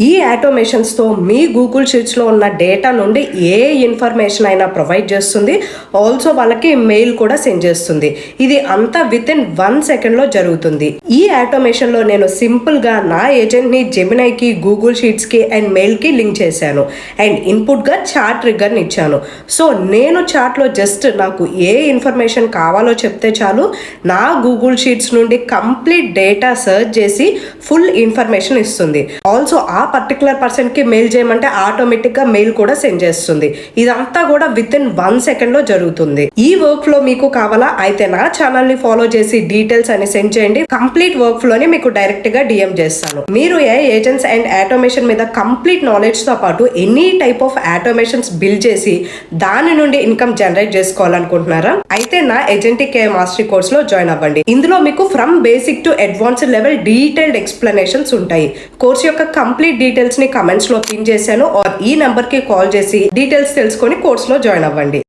ఈ ఆటోమేషన్స్తో మీ గూగుల్ షీట్స్లో ఉన్న డేటా నుండి ఏ ఇన్ఫర్మేషన్ అయినా ప్రొవైడ్ చేస్తుంది. ఆల్సో వాళ్ళకి మెయిల్ కూడా సెండ్ చేస్తుంది. ఇది అంతా విత్ ఇన్ 1 సెకండ్లో జరుగుతుంది. ఈ ఆటోమేషన్లో నేను సింపుల్గా నా ఏజెంట్ని జెమినైకి, గూగుల్ షీట్స్కి అండ్ మెయిల్కి లింక్ చేశాను. అండ్ ఇన్పుట్గా చార్ట్ ట్రిగ్గర్ని ఇచ్చాను. సో నేను చార్ట్లో జస్ట్ నాకు ఏ ఇన్ఫర్మేషన్ కావాలో చెప్తే చాలు, నా గూగుల్ షీట్స్ నుండి కంప్లీట్ డేటా సర్చ్ చేసి ఫుల్ ఇన్ఫర్మేషన్ ఇస్తుంది. ఆల్సో ఆ పర్టికులర్ పర్సన్కి మెయిల్ చేయమంటే ఆటోమేటిక్గా మెయిల్ కూడా సెండ్ చేస్తుంది. ఇదంతా కూడా విత్ ఇన్ 1 సెకండ్లో జరుగుతుంది. ఈ వర్క్ ఫ్లో మీకు కావాలా అయితే నా ఛానల్ని ఫాలో చేసి డీటెయిల్స్ అని సెండ్ చేయండి. కంప్లీట్ వర్క్ ఫ్లోని మీకు డైరెక్ట్గా డిఎం చేస్తాను. మీరు ఏ ఏజెంట్స్ అండ్ ఆటోమేషన్ మీద కంప్లీట్ నాలెడ్జ్తో పాటు any type of automations build చేసి దాని నుండి ఇన్కమ్ జనరేట్ చేసుకోవాలనుకుంటున్నారా? అయితే నా ఏజెంటిక్ AI మాస్టరీ కోర్స్లో జాయిన్ అవ్వండి. ఇందులో మీకు from basic to advanced level detailed explanations ఉంటాయి. కోర్స్ యొక్క కంప్లీట్ డీటెయిల్స్ ని కమెంట్స్ లో పిన్ చేశాను. ఈ నెంబర్ కి కాల్ చేసి డీటెయిల్స్ తెలుసుకొని కోర్స్ లో జాయిన్ అవ్వండి.